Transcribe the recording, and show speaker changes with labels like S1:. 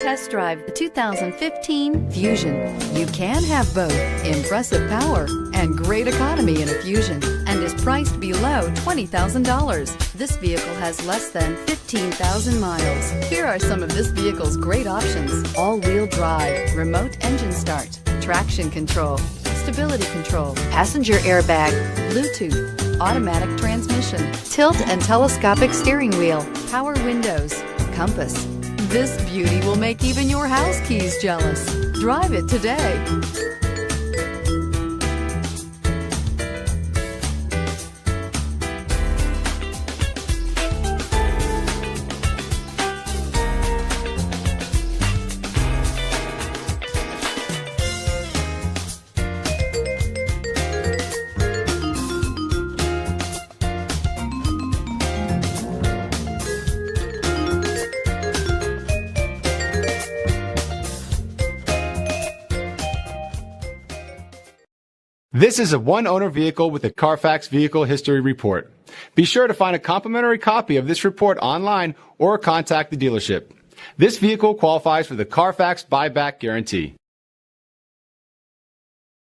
S1: Test drive the 2015 Fusion. You can have both impressive power and great economy in a Fusion, and is priced below $20,000. This vehicle has less than 15,000 miles. Here are some of this vehicle's great options: all-wheel drive, remote engine start, traction control, stability control, passenger airbag, Bluetooth, automatic transmission, tilt and telescopic steering wheel, power windows, compass. This beauty will make even your house keys jealous. Drive it today.
S2: This is a one-owner vehicle with a Carfax Vehicle History Report. Be sure to find a complimentary copy of this report online or contact the dealership. This vehicle qualifies for the Carfax Buyback Guarantee.